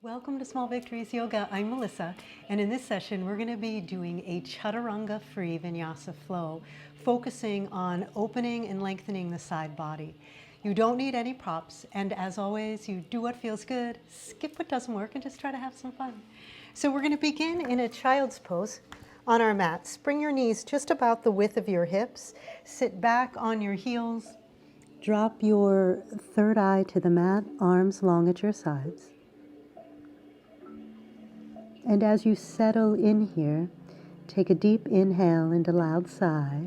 Welcome to Small Victories Yoga. I'm Melissa, and in this session we're going to be doing a Chaturanga-free Vinyasa flow, focusing on opening and lengthening the side body. You don't need any props, and as always, you do what feels good, skip what doesn't work, and just try to have some fun. So we're going to begin in a child's pose on our mat. Bring your knees just about the width of your hips. Sit back on your heels. Drop your third eye to the mat, arms long at your sides. And as you settle in here, take a deep inhale and a loud sigh.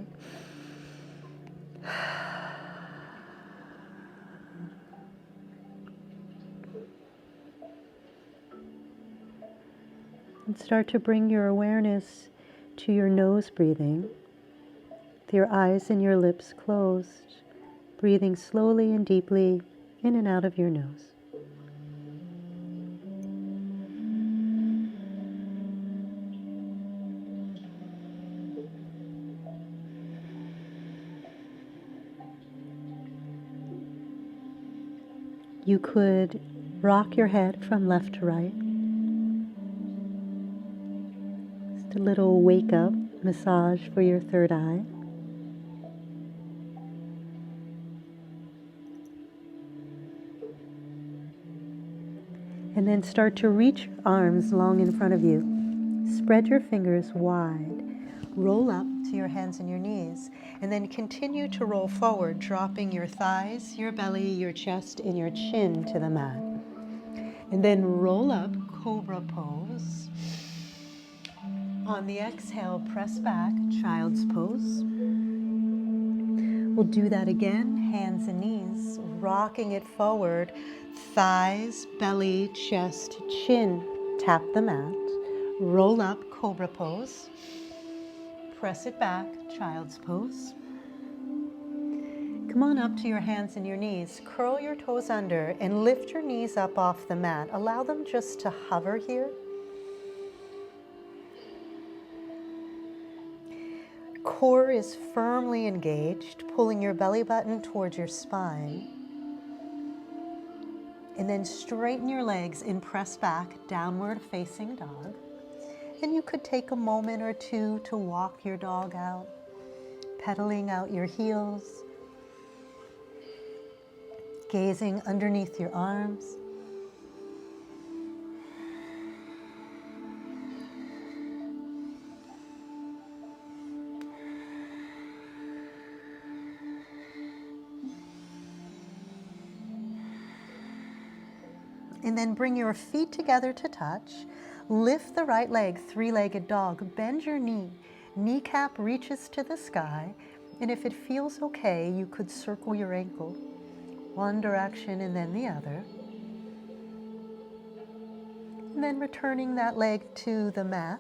And start to bring your awareness to your nose breathing, with your eyes and your lips closed, breathing slowly and deeply in and out of your nose. You could rock your head from left to right. Just a little wake up massage for your third eye. And then start to reach your arms long in front of you. Spread your fingers wide. Roll up to your hands and your knees, and then continue to roll forward, dropping your thighs, your belly, your chest, and your chin to the mat. And then roll up, cobra pose. On the exhale, press back, child's pose. We'll do that again, hands and knees, rocking it forward, thighs, belly, chest, chin, tap the mat. Roll up, cobra pose. Press it back, child's pose. Come on up to your hands and your knees. Curl your toes under and lift your knees up off the mat. Allow them just to hover here. Core is firmly engaged, pulling your belly button towards your spine. And then straighten your legs and press back, downward facing dog. And you could take a moment or two to walk your dog out, pedaling out your heels, gazing underneath your arms. And then bring your feet together to touch. Lift the right leg, three-legged dog. Bend your knee. Kneecap reaches to the sky. And if it feels okay, you could circle your ankle. One direction and then the other. And then returning that leg to the mat.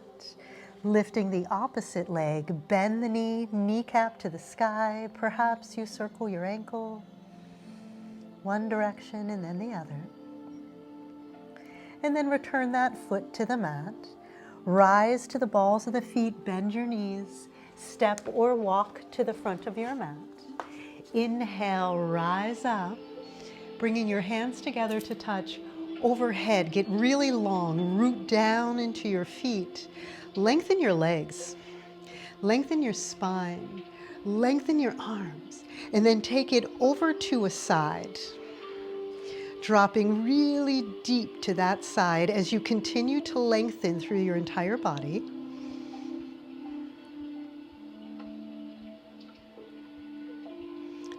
Lifting the opposite leg. Bend the knee, kneecap to the sky. Perhaps you circle your ankle. One direction and then the other. And then return that foot to the mat. Rise to the balls of the feet, bend your knees, step or walk to the front of your mat. Inhale, rise up, bringing your hands together to touch overhead. Get really long, root down into your feet. Lengthen your legs, lengthen your spine, lengthen your arms, and then take it over to a side. Dropping really deep to that side as you continue to lengthen through your entire body.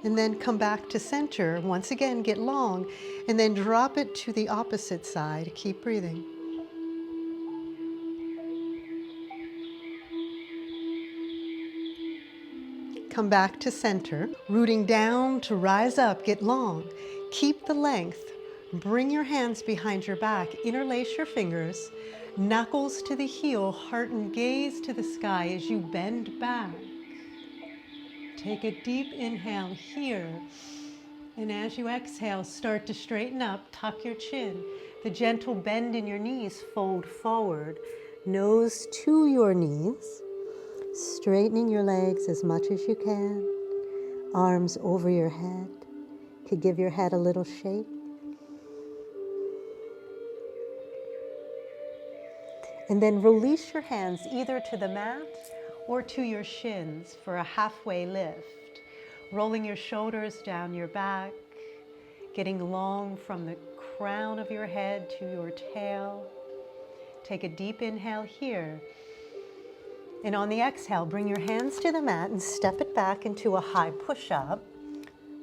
And then come back to center. Once again, get long, and then drop it to the opposite side. Keep breathing. Come back to center, rooting down to rise up, get long. Keep the length. Bring your hands behind your back, interlace your fingers, knuckles to the heel, heart and gaze to the sky as you bend back. Take a deep inhale here, and as you exhale, start to straighten up, tuck your chin. The gentle bend in your knees, fold forward, nose to your knees, straightening your legs as much as you can, arms over your head. Could give your head a little shake. And then release your hands either to the mat or to your shins for a halfway lift. Rolling your shoulders down your back, getting long from the crown of your head to your tail. Take a deep inhale here. And on the exhale, bring your hands to the mat and step it back into a high push-up.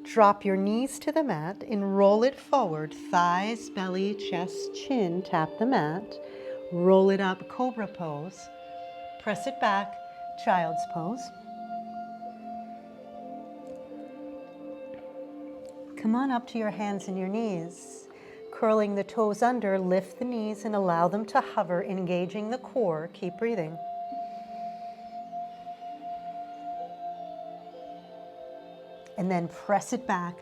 Drop your knees to the mat and roll it forward. Thighs, belly, chest, chin, tap the mat. Roll it up, cobra pose. Press it back, child's pose. Come on up to your hands and your knees. Curling the toes under, lift the knees and allow them to hover, engaging the core. Keep breathing. And then press it back,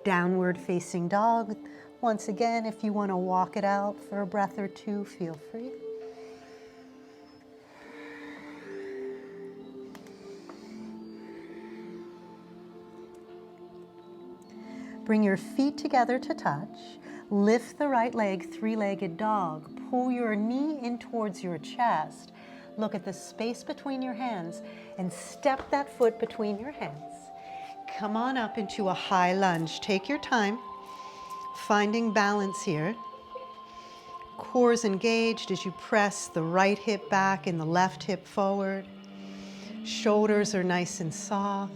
downward facing dog. Once again, if you want to walk it out for a breath or two, feel free. Bring your feet together to touch. Lift the right leg, three-legged dog. Pull your knee in towards your chest. Look at the space between your hands and step that foot between your hands. Come on up into a high lunge. Take your time, finding balance here. Core's engaged as you press the right hip back and the left hip forward. Shoulders are nice and soft.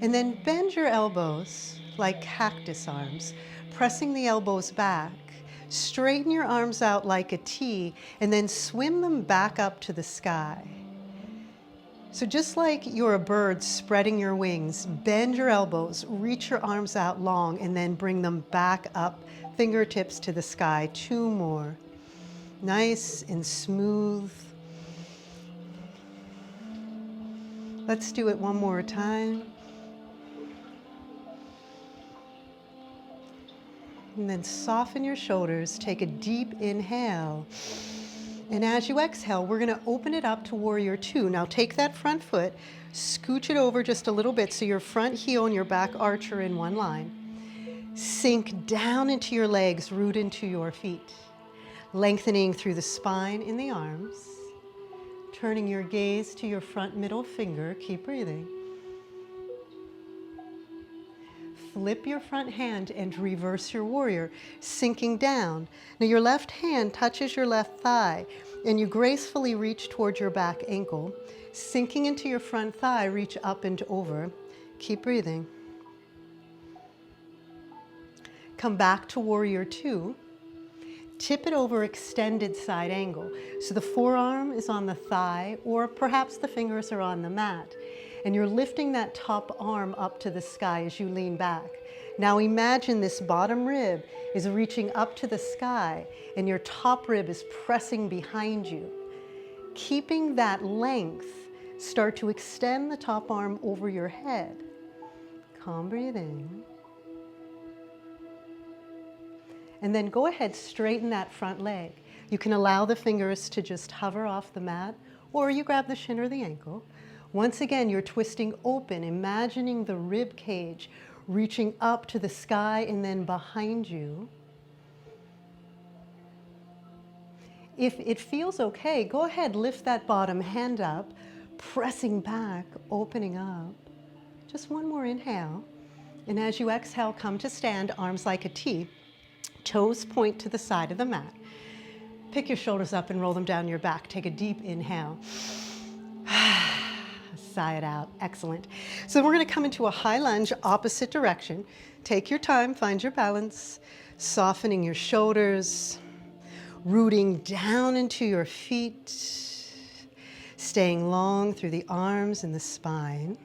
And then bend your elbows like cactus arms, pressing the elbows back. Straighten your arms out like a T and then swim them back up to the sky. So just like you're a bird spreading your wings, bend your elbows, reach your arms out long, and then bring them back up, fingertips to the sky. Two more. Nice and smooth. Let's do it one more time. And then soften your shoulders, take a deep inhale. And as you exhale, we're gonna open it up to warrior two. Now take that front foot, scooch it over just a little bit so your front heel and your back arch are in one line. Sink down into your legs, root into your feet. Lengthening through the spine in the arms. Turning your gaze to your front middle finger, keep breathing. Flip your front hand and reverse your warrior, sinking down. Now your left hand touches your left thigh and you gracefully reach toward your back ankle. Sinking into your front thigh, reach up and over. Keep breathing. Come back to warrior two. Tip it over, extended side angle. So the forearm is on the thigh or perhaps the fingers are on the mat. And you're lifting that top arm up to the sky as you lean back. Now imagine this bottom rib is reaching up to the sky and your top rib is pressing behind you. Keeping that length, start to extend the top arm over your head. Calm breathing. And then go ahead, straighten that front leg. You can allow the fingers to just hover off the mat or you grab the shin or the ankle. Once again, you're twisting open, imagining the rib cage reaching up to the sky and then behind you. If it feels okay, go ahead, lift that bottom hand up, pressing back, opening up. Just one more inhale. And as you exhale, come to stand, arms like a T, toes point to the side of the mat. Pick your shoulders up and roll them down your back. Take a deep inhale. Sigh it out. Excellent. So we're going to come into a high lunge, opposite direction. Take your time, find your balance, softening your shoulders, rooting down into your feet, staying long through the arms and the spine.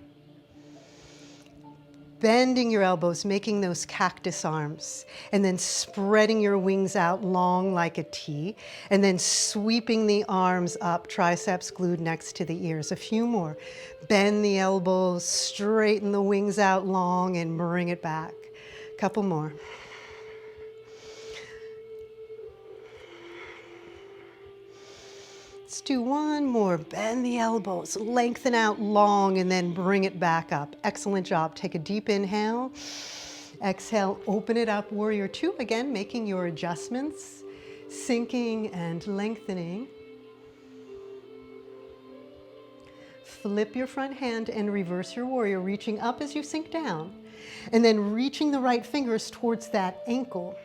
Bending your elbows, making those cactus arms, and then spreading your wings out long like a T, and then sweeping the arms up, triceps glued next to the ears. A few more. Bend the elbows, straighten the wings out long, and bring it back. Couple more. Let's do one more. Bend the elbows, lengthen out long, and then bring it back up. Excellent job. Take a deep inhale. Exhale, open it up, warrior two. Again, making your adjustments, sinking and lengthening. Flip your front hand and reverse your warrior, reaching up as you sink down, and then reaching the right fingers towards that ankle.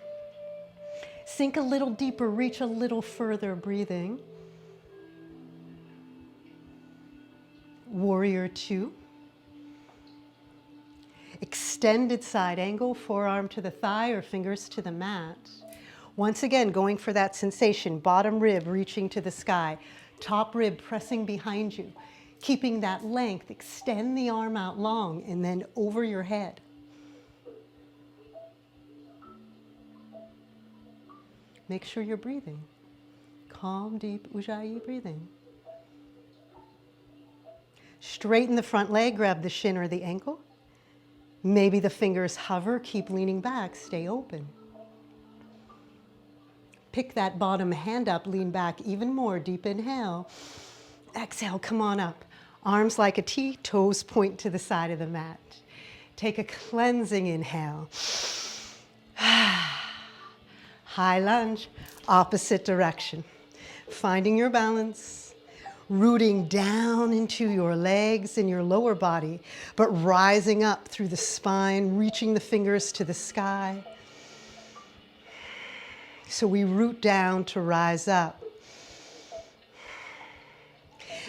Sink a little deeper, reach a little further, breathing. Warrior 2. Extended side angle, forearm to the thigh or fingers to the mat. Once again, going for that sensation, bottom rib reaching to the sky, top rib pressing behind you. Keeping that length, extend the arm out long and then over your head. Make sure you're breathing. Calm, deep Ujjayi breathing. Straighten the front leg, grab the shin or the ankle. Maybe the fingers hover, keep leaning back, stay open. Pick that bottom hand up, lean back even more, deep inhale. Exhale, come on up. Arms like a T, toes point to the side of the mat. Take a cleansing inhale. High lunge, opposite direction. Finding your balance, rooting down into your legs and your lower body, but rising up through the spine, reaching the fingers to the sky. So we root down to rise up.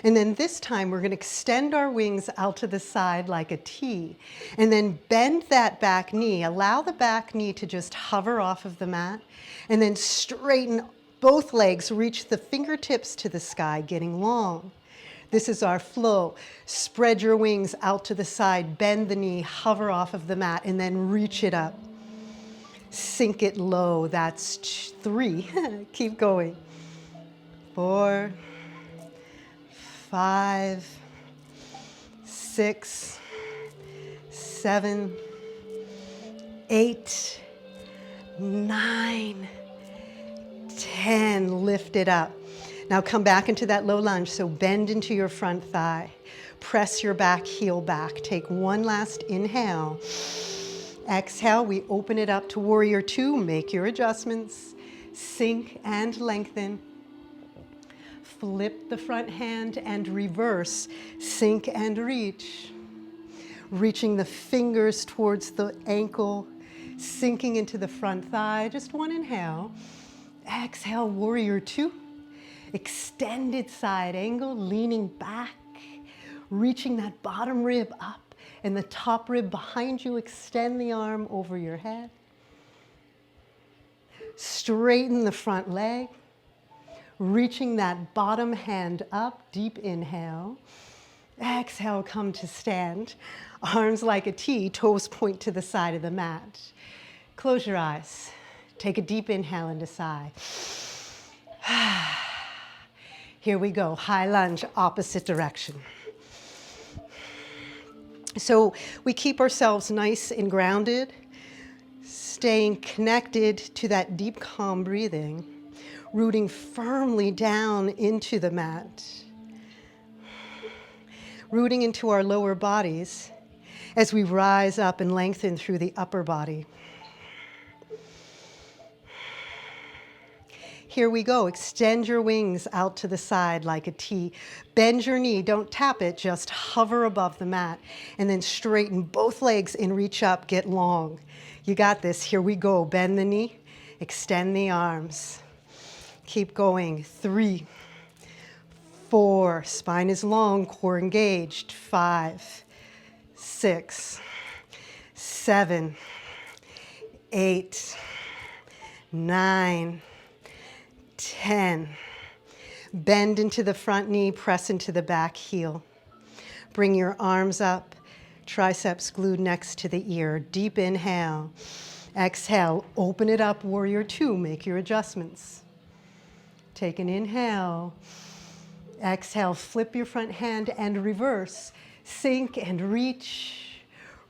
And then this time we're going to extend our wings out to the side like a T. And then bend that back knee. Allow the back knee to just hover off of the mat. And then straighten both legs, reach the fingertips to the sky, getting long. This is our flow. Spread your wings out to the side, bend the knee, hover off of the mat, and then reach it up. Sink it low. That's 3. Keep going. 4, 5, 6, 7, 8, 9, 10. Lift it up. Now come back into that low lunge. So bend into your front thigh. Press your back heel back. Take one last inhale. Exhale, we open it up to warrior 2. Make your adjustments. Sink and lengthen. Flip the front hand and reverse. Sink and reach. Reaching the fingers towards the ankle. Sinking into the front thigh. Just one inhale. Exhale, warrior 2. Extended side angle, leaning back. Reaching that bottom rib up. And the top rib behind you, extend the arm over your head. Straighten the front leg. Reaching that bottom hand up, deep inhale. Exhale, come to stand. Arms like a T, toes point to the side of the mat. Close your eyes. Take a deep inhale and a sigh. Here we go, high lunge, opposite direction. So we keep ourselves nice and grounded, staying connected to that deep, calm breathing, rooting firmly down into the mat, rooting into our lower bodies as we rise up and lengthen through the upper body. Here we go. Extend your wings out to the side like a T. Bend your knee. Don't tap it. Just hover above the mat. And then straighten both legs and reach up. Get long. You got this. Here we go. Bend the knee. Extend the arms. Keep going. 3, 4. Spine is long. Core engaged. 5, 6, 7, 8, 9, 10. Bend into the front knee, press into the back heel. Bring your arms up, triceps glued next to the ear. Deep inhale. Exhale, open it up, warrior 2. Make your adjustments. Take an inhale. Exhale, flip your front hand and reverse. Sink and reach,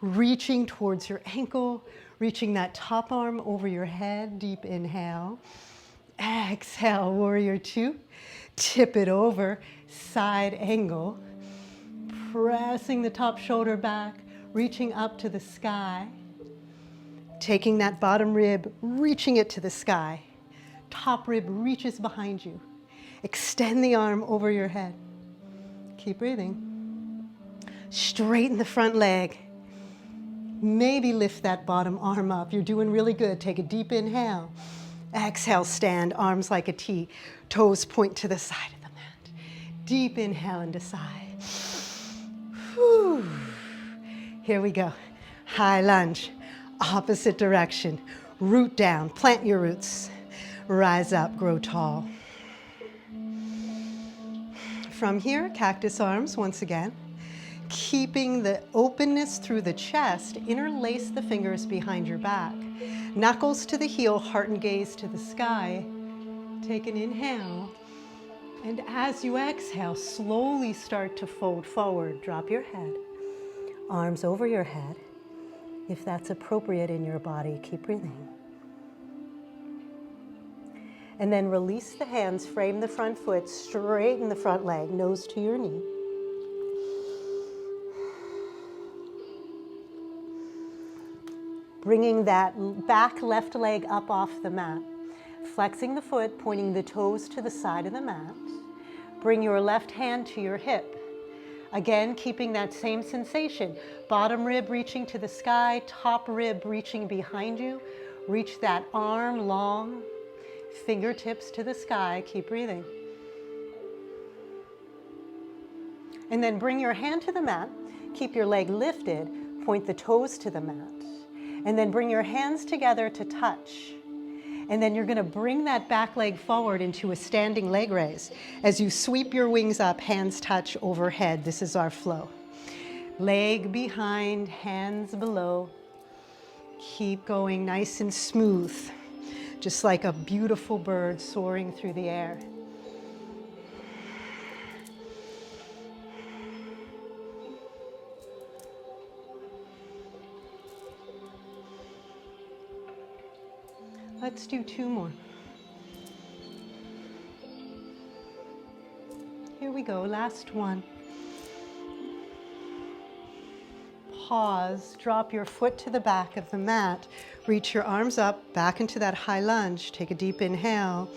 reaching towards your ankle, reaching that top arm over your head. Deep inhale. Exhale, warrior 2. Tip it over, side angle. Pressing the top shoulder back, reaching up to the sky. Taking that bottom rib, reaching it to the sky. Top rib reaches behind you. Extend the arm over your head. Keep breathing. Straighten the front leg. Maybe lift that bottom arm up. You're doing really good. Take a deep inhale. Exhale, stand, arms like a T. Toes point to the side of the mat. Deep inhale and decide. Whew. Here we go. High lunge, opposite direction. Root down, plant your roots. Rise up, grow tall. From here, cactus arms once again. Keeping the openness through the chest, interlace the fingers behind your back. Knuckles to the heel, heart and gaze to the sky. Take an inhale. And as you exhale, slowly start to fold forward. Drop your head. Arms over your head. If that's appropriate in your body, keep breathing. And then release the hands, frame the front foot, straighten the front leg, nose to your knee. Bringing that back left leg up off the mat. Flexing the foot, pointing the toes to the side of the mat. Bring your left hand to your hip. Again, keeping that same sensation. Bottom rib reaching to the sky, top rib reaching behind you. Reach that arm long, fingertips to the sky. Keep breathing. And then bring your hand to the mat. Keep your leg lifted. Point the toes to the mat. And then bring your hands together to touch. And then you're going to bring that back leg forward into a standing leg raise. As you sweep your wings up, hands touch overhead. This is our flow. Leg behind, hands below. Keep going nice and smooth, just like a beautiful bird soaring through the air. Let's do 2 more. Here we go, last one. Pause, drop your foot to the back of the mat. Reach your arms up, back into that high lunge. Take a deep inhale.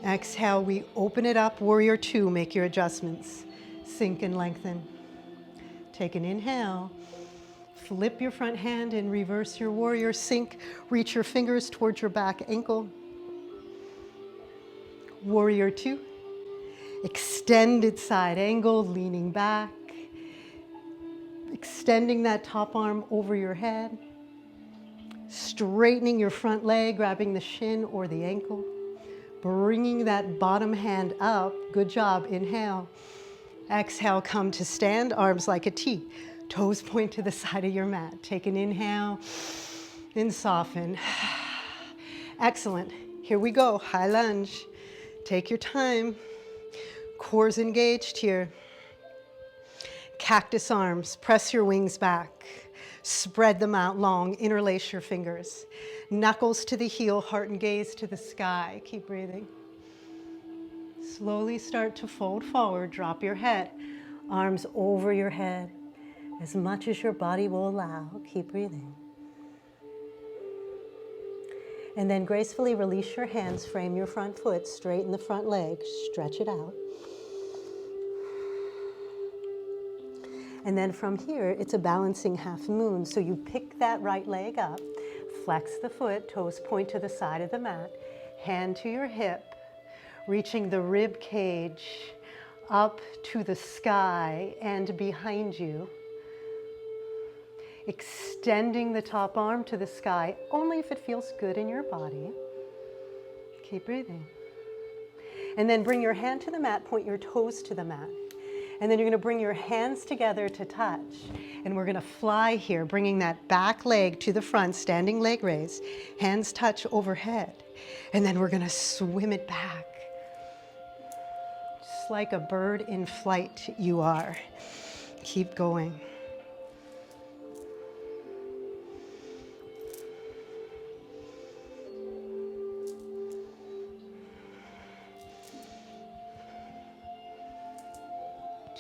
Exhale, we open it up, warrior 2, make your adjustments. Sink and lengthen. Take an inhale. Flip your front hand and reverse your warrior. Sink, reach your fingers towards your back ankle. Warrior 2. Extended side angle, leaning back. Extending that top arm over your head. Straightening your front leg, grabbing the shin or the ankle. Bringing that bottom hand up. Good job. Inhale. Exhale, come to stand, arms like a T. Toes point to the side of your mat. Take an inhale and soften. Excellent. Here we go. High lunge. Take your time. Core's engaged here. Cactus arms. Press your wings back. Spread them out long. Interlace your fingers. Knuckles to the heel, heart and gaze to the sky. Keep breathing. Slowly start to fold forward. Drop your head. Arms over your head. As much as your body will allow. Keep breathing. And then gracefully release your hands, frame your front foot, straighten the front leg, stretch it out. And then from here, it's a balancing half moon. So you pick that right leg up, flex the foot, toes point to the side of the mat, hand to your hip, reaching the rib cage up to the sky and behind you. Extending the top arm to the sky, only if it feels good in your body. Keep breathing. And then bring your hand to the mat, point your toes to the mat. And then you're going to bring your hands together to touch. And we're going to fly here, bringing that back leg to the front, standing leg raise. Hands touch overhead. And then we're going to swim it back. Just like a bird in flight you are. Keep going.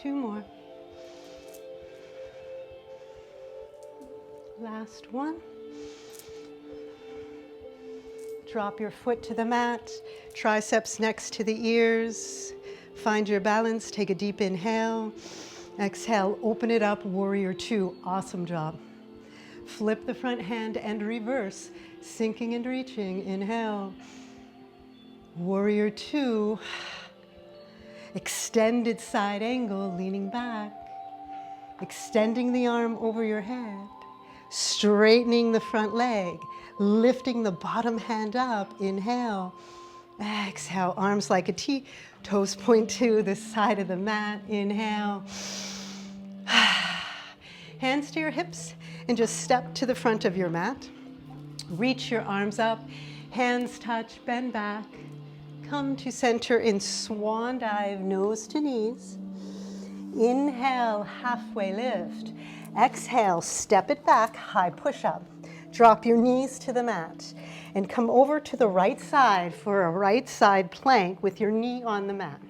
Two more. Last one. Drop your foot to the mat, triceps next to the ears. Find your balance, take a deep inhale. Exhale, open it up, warrior two. Awesome job. Flip the front hand and reverse, sinking and reaching. Inhale. Warrior two. Extended side angle, leaning back. Extending the arm over your head. Straightening the front leg. Lifting the bottom hand up. Inhale. Exhale, arms like a T. Toes point to the side of the mat. Inhale. Hands to your hips and just step to the front of your mat. Reach your arms up, hands touch, bend back. Come to center in swan dive, nose to knees. Inhale, halfway lift. Exhale, step it back, high push-up. Drop your knees to the mat and come over to the right side for a right side plank with your knee on the mat.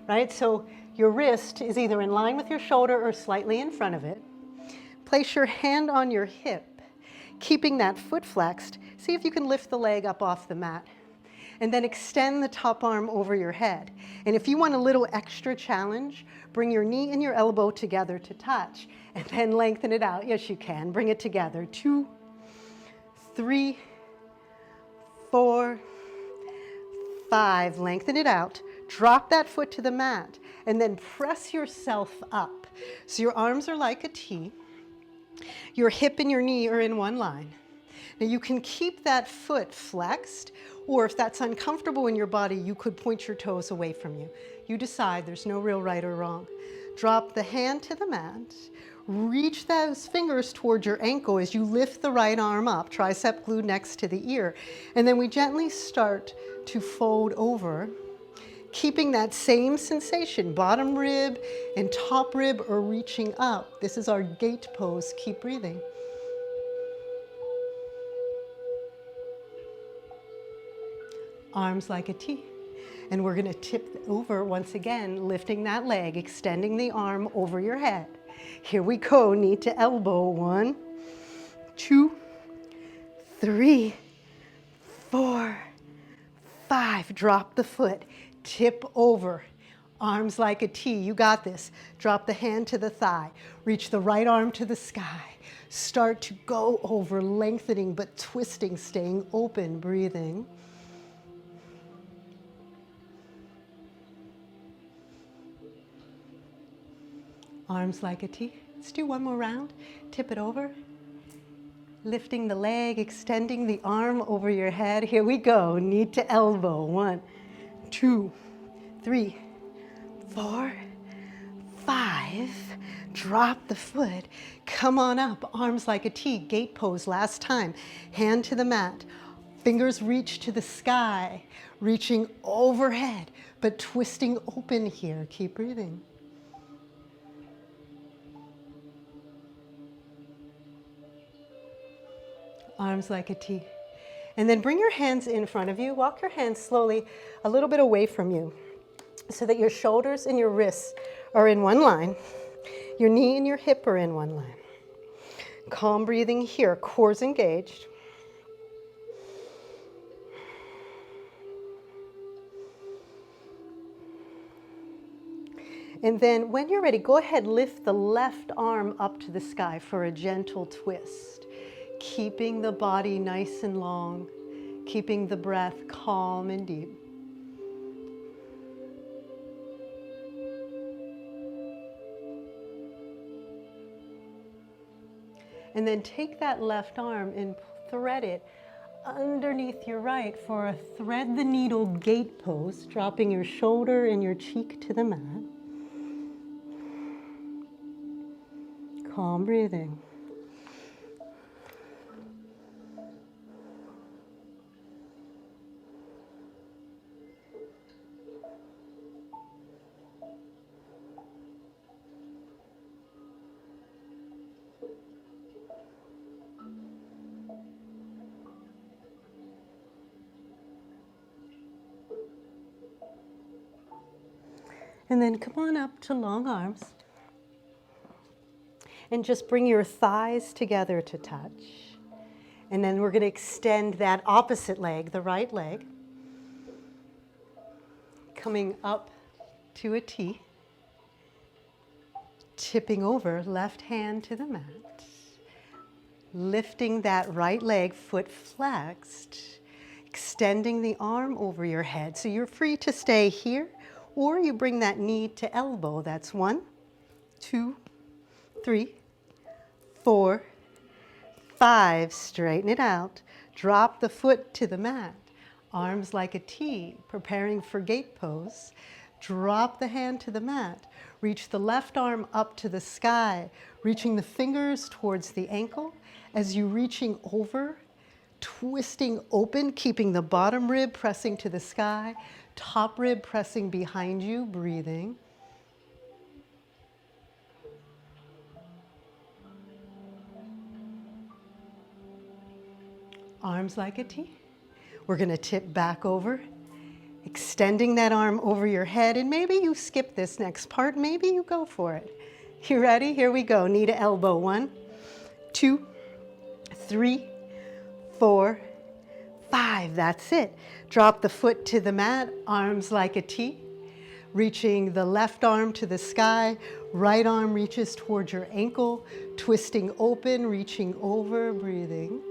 Right, so your wrist is either in line with your shoulder or slightly in front of it. Place your hand on your hip, keeping that foot flexed. See if you can lift the leg up off the mat. And then extend the top arm over your head. And if you want a little extra challenge, bring your knee and your elbow together to touch. And then lengthen it out. Yes, you can. Bring it together. 2, 3, 4, 5. Lengthen it out. Drop that foot to the mat. And then press yourself up. So your arms are like a T. Your hip and your knee are in one line. Now you can keep that foot flexed, or if that's uncomfortable in your body, you could point your toes away from you. You decide, there's no real right or wrong. Drop the hand to the mat. Reach those fingers towards your ankle as you lift the right arm up, tricep glued next to the ear. And then we gently start to fold over, keeping that same sensation. Bottom rib and top rib are reaching up. This is our gate pose. Keep breathing. Arms like a T. And we're going to tip over once again, lifting that leg, extending the arm over your head. Here we go, knee to elbow. 1, 2, 3, 4, 5. Drop the foot. Tip over, arms like a T. You got this. Drop the hand to the thigh. Reach the right arm to the sky. Start to go over, lengthening but twisting, staying open, breathing. Arms like a T. Let's do one more round. Tip it over. Lifting the leg, extending the arm over your head. Here we go, knee to elbow. 1, 2, 3, 4, 5. Drop the foot. Come on up. Arms like a T. Gate pose. Last time. Hand to the mat. Fingers reach to the sky. Reaching overhead, but twisting open here. Keep breathing. Arms like a T. And then bring your hands in front of you. Walk your hands slowly a little bit away from you so that your shoulders and your wrists are in one line. Your knee and your hip are in one line. Calm breathing here, core's engaged. And then when you're ready, go ahead, lift the left arm up to the sky for a gentle twist. Keeping the body nice and long, keeping the breath calm and deep. And then take that left arm and thread it underneath your right for a thread the needle gate pose, dropping your shoulder and your cheek to the mat. Calm breathing. And then come on up to long arms. And just bring your thighs together to touch. And then we're going to extend that opposite leg, the right leg, coming up to a T. Tipping over, left hand to the mat. Lifting that right leg, foot flexed. Extending the arm over your head. So you're free to stay here, or you bring that knee to elbow. That's 1, 2, 3, 4, 5. Straighten it out. Drop the foot to the mat. Arms like a T, preparing for gate pose. Drop the hand to the mat. Reach the left arm up to the sky, reaching the fingers towards the ankle. As you reaching over, twisting open, keeping the bottom rib pressing to the sky, top rib pressing behind you, breathing. Arms like a T. We're going to tip back over, extending that arm over your head, and maybe you skip this next part, maybe you go for it. You ready? Here we go. Knee to elbow. 1, 2, 3, 4, 5. That's it. Drop the foot to the mat, arms like a T. Reaching the left arm to the sky, right arm reaches towards your ankle, twisting open, reaching over, breathing.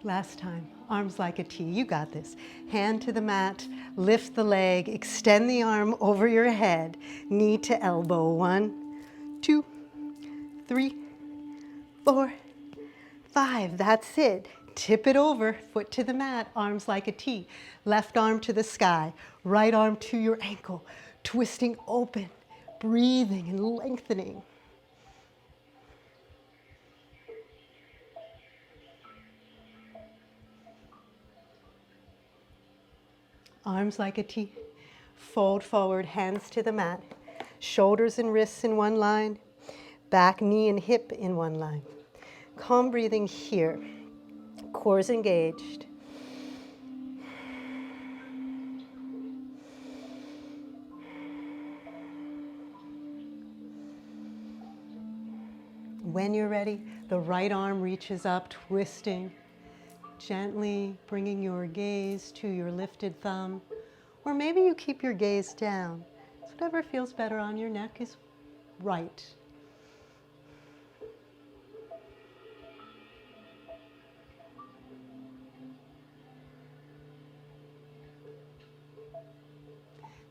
Last time, arms like a T. You got this. Hand to the mat, lift the leg, extend the arm over your head, knee to elbow. 1, 2, 3, 4, 5. That's it. Tip it over, foot to the mat, arms like a T. Left arm to the sky, right arm to your ankle, twisting open, breathing and lengthening. Arms like a T. Fold forward, hands to the mat. Shoulders and wrists in one line. Back, knee, and hip in one line. Calm breathing here. Core's engaged. When you're ready, the right arm reaches up, twisting. Gently bringing your gaze to your lifted thumb, or maybe you keep your gaze down. So whatever feels better on your neck is right.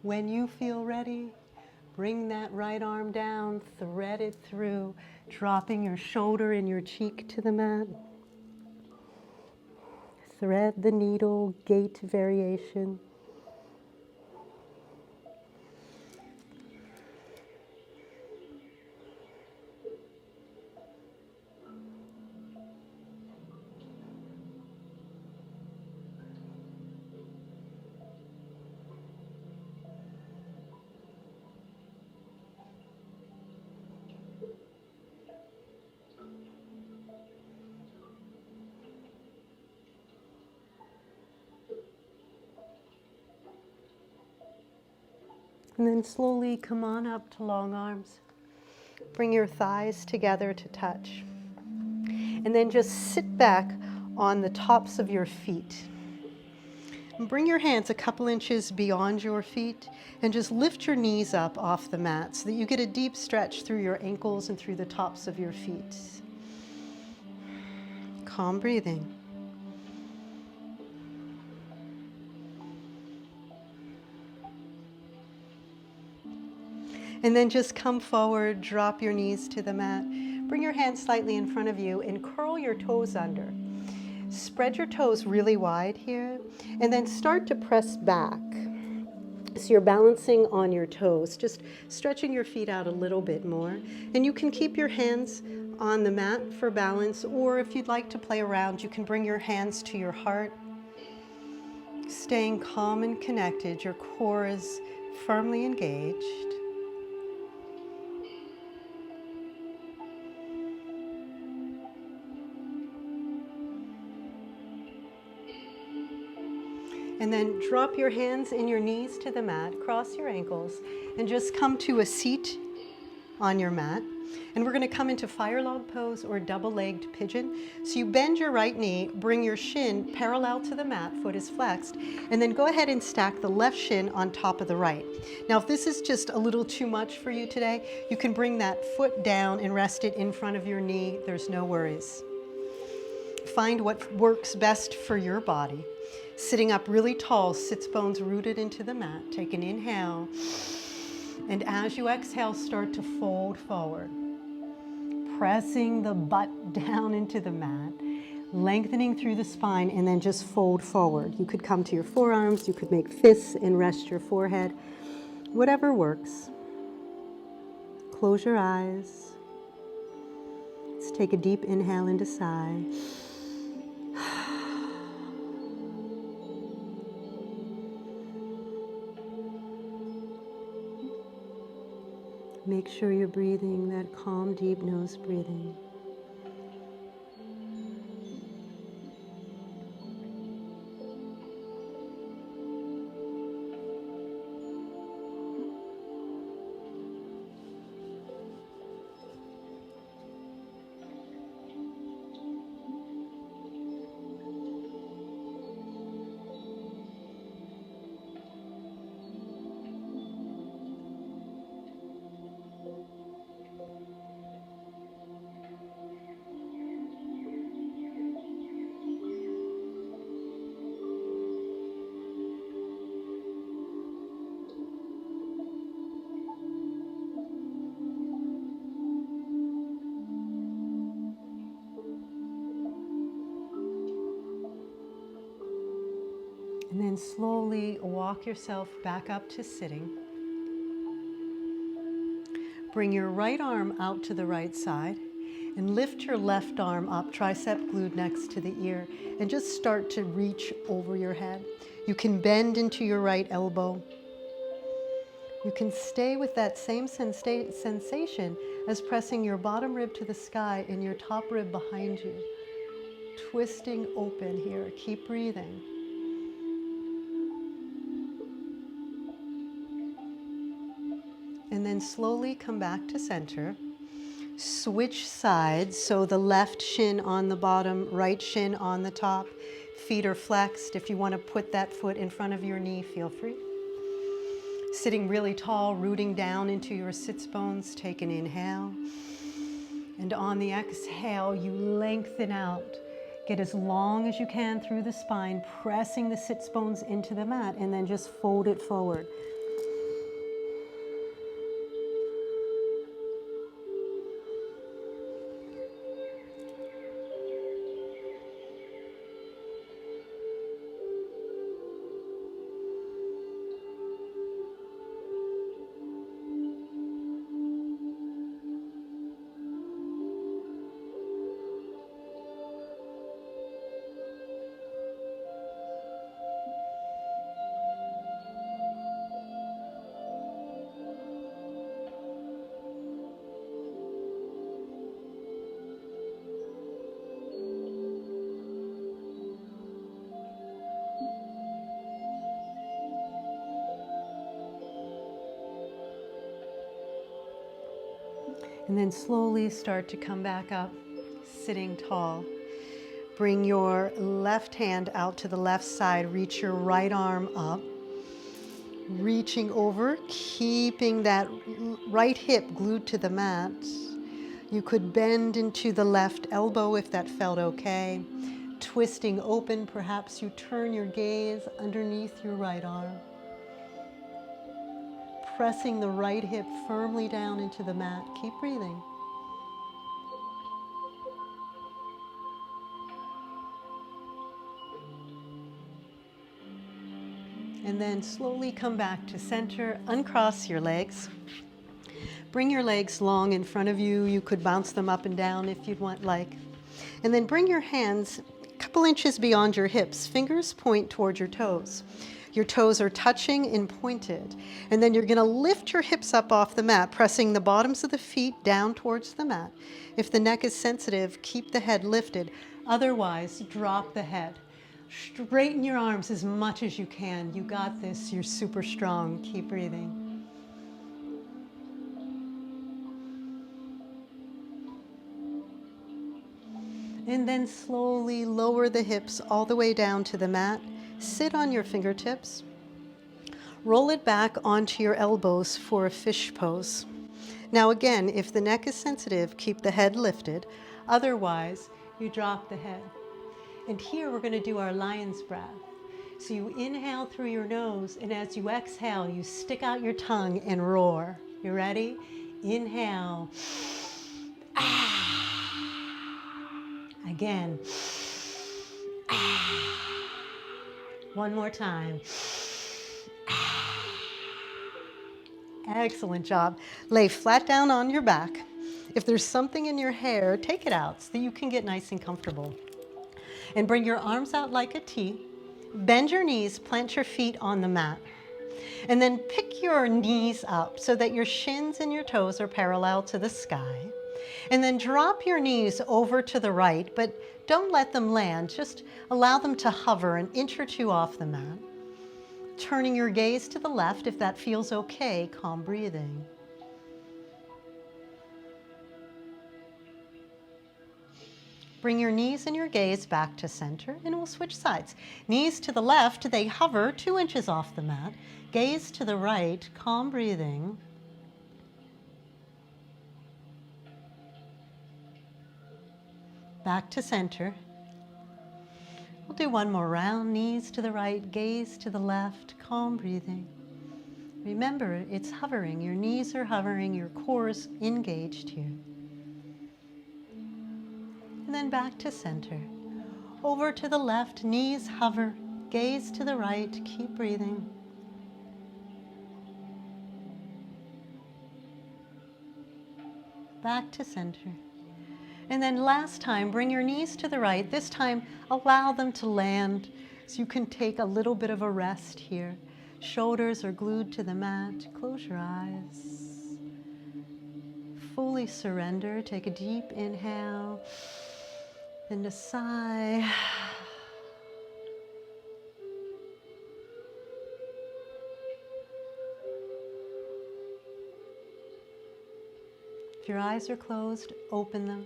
When you feel ready, bring that right arm down, thread it through, dropping your shoulder and your cheek to the mat. Thread the needle, gait variation. And then slowly come on up to long arms. Bring your thighs together to touch. And then just sit back on the tops of your feet. And bring your hands a couple inches beyond your feet and just lift your knees up off the mat so that you get a deep stretch through your ankles and through the tops of your feet. Calm breathing. And then just come forward, drop your knees to the mat. Bring your hands slightly in front of you and curl your toes under. Spread your toes really wide here, and then start to press back. So you're balancing on your toes, just stretching your feet out a little bit more. And you can keep your hands on the mat for balance, or if you'd like to play around, you can bring your hands to your heart. Staying calm and connected, your core is firmly engaged. And then drop your hands and your knees to the mat, cross your ankles, and just come to a seat on your mat. And we're going to come into fire log pose or double-legged pigeon. So you bend your right knee, bring your shin parallel to the mat, foot is flexed, and then go ahead and stack the left shin on top of the right. Now, if this is just a little too much for you today, you can bring that foot down and rest it in front of your knee. There's no worries. Find what works best for your body. Sitting up really tall, sits bones rooted into the mat. Take an inhale. And as you exhale, start to fold forward. Pressing the butt down into the mat, lengthening through the spine, and then just fold forward. You could come to your forearms, you could make fists and rest your forehead. Whatever works. Close your eyes. Let's take a deep inhale and a sigh. Make sure you're breathing that calm, deep nose breathing. And then slowly walk yourself back up to sitting. Bring your right arm out to the right side and lift your left arm up, tricep glued next to the ear, and just start to reach over your head. You can bend into your right elbow. You can stay with that same sensation as pressing your bottom rib to the sky and your top rib behind you. Twisting open here. Keep breathing. And then slowly come back to center. Switch sides, so the left shin on the bottom, right shin on the top. Feet are flexed. If you want to put that foot in front of your knee, feel free. Sitting really tall, rooting down into your sits bones. Take an inhale. And on the exhale, you lengthen out. Get as long as you can through the spine, pressing the sits bones into the mat, and then just fold it forward. And then slowly start to come back up, sitting tall. Bring your left hand out to the left side, reach your right arm up, reaching over, keeping that right hip glued to the mat. You could bend into the left elbow if that felt okay. Twisting open, perhaps you turn your gaze underneath your right arm. Pressing the right hip firmly down into the mat. Keep breathing. And then slowly come back to center. Uncross your legs. Bring your legs long in front of you. You could bounce them up and down if you'd like. And then bring your hands a couple inches beyond your hips. Fingers point toward your toes. Your toes are touching and pointed. And then you're going to lift your hips up off the mat, pressing the bottoms of the feet down towards the mat. If the neck is sensitive, keep the head lifted. Otherwise, drop the head. Straighten your arms as much as you can. You got this. You're super strong. Keep breathing. And then slowly lower the hips all the way down to the mat. Sit on your fingertips. Roll it back onto your elbows for a fish pose. Now again, if the neck is sensitive, keep the head lifted. Otherwise, you drop the head. And here we're going to do our lion's breath. So you inhale through your nose, and as you exhale, you stick out your tongue and roar. You ready? Inhale. Again. One more time. Excellent job. Lay flat down on your back. If there's something in your hair, take it out so that you can get nice and comfortable. And bring your arms out like a T. Bend your knees, plant your feet on the mat. And then pick your knees up so that your shins and your toes are parallel to the sky. And then drop your knees over to the right, but don't let them land. Just allow them to hover an inch or two off the mat. Turning your gaze to the left if that feels okay, calm breathing. Bring your knees and your gaze back to center, and we'll switch sides. Knees to the left, they hover 2 inches off the mat. Gaze to the right, calm breathing. Back to center. We'll do one more round. Knees to the right, gaze to the left, calm breathing. Remember, it's hovering. Your knees are hovering, your core is engaged here. And then back to center. Over to the left, knees hover, gaze to the right, keep breathing. Back to center. And then last time, bring your knees to the right. This time, allow them to land so you can take a little bit of a rest here. Shoulders are glued to the mat. Close your eyes. Fully surrender. Take a deep inhale. And a sigh. If your eyes are closed, open them.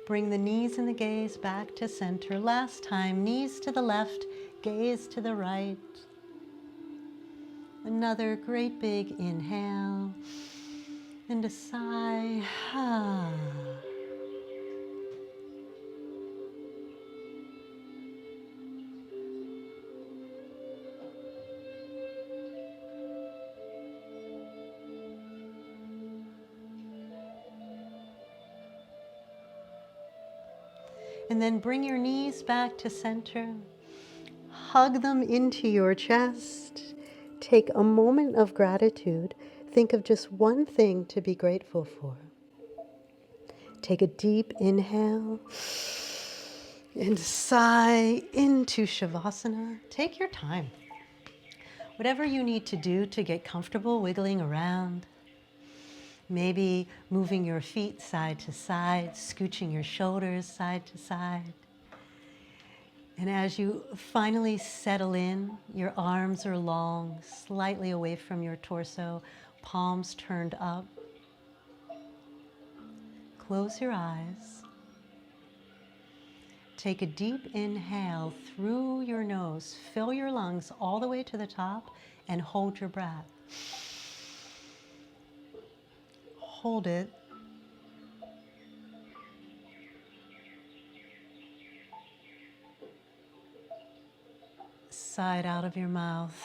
Bring the knees and the gaze back to center. Last time, knees to the left, gaze to the right. Another great big inhale. And a sigh. And then bring your knees back to center. Hug them into your chest. Take a moment of gratitude. Think of just one thing to be grateful for. Take a deep inhale and sigh into Shavasana. Take your time. Whatever you need to do to get comfortable wiggling around. Maybe moving your feet side to side, scooching your shoulders side to side. And as you finally settle in, your arms are long, slightly away from your torso, palms turned up. Close your eyes. Take a deep inhale through your nose. Fill your lungs all the way to the top and hold your breath. Hold it. Sigh it out of your mouth.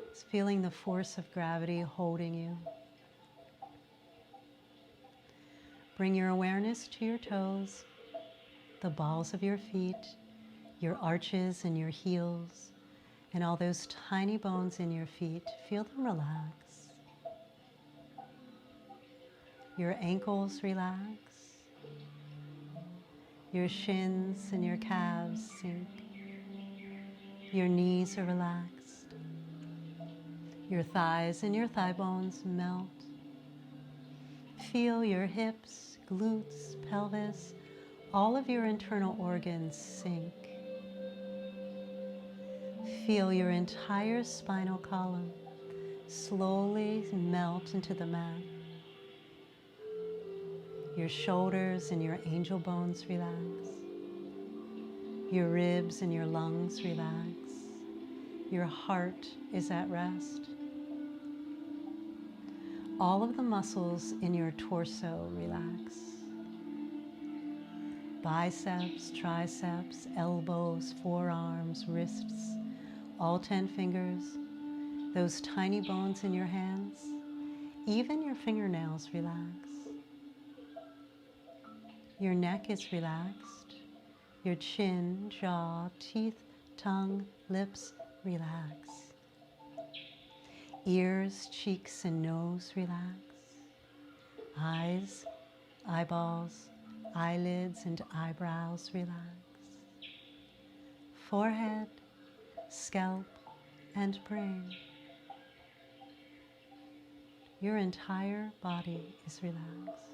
Just feeling the force of gravity holding you. Bring your awareness to your toes, the balls of your feet, your arches and your heels, and all those tiny bones in your feet. Feel them relax. Your ankles relax. Your shins and your calves sink. Your knees are relaxed. Your thighs and your thigh bones melt. Feel your hips, glutes, pelvis, all of your internal organs sink. Feel your entire spinal column slowly melt into the mat. Your shoulders and your angel bones relax. Your ribs and your lungs relax. Your heart is at rest. All of the muscles in your torso relax. Biceps, triceps, elbows, forearms, wrists, all 10 fingers, those tiny bones in your hands, even your fingernails relax. Your neck is relaxed. Your chin, jaw, teeth, tongue, lips, relax. Ears, cheeks, and nose relax. Eyes, eyeballs, eyelids, and eyebrows relax. Forehead, scalp, and brain. Your entire body is relaxed.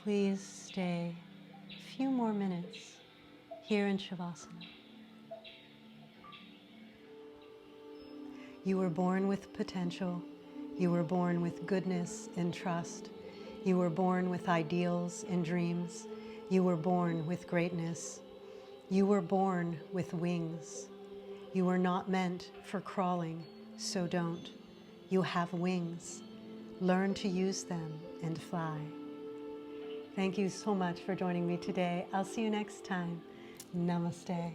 Please stay a few more minutes here in Shavasana. You were born with potential. You were born with goodness and trust. You were born with ideals and dreams. You were born with greatness. You were born with wings. You were not meant for crawling, so don't. You have wings. Learn to use them and fly. Thank you so much for joining me today. I'll see you next time. Namaste.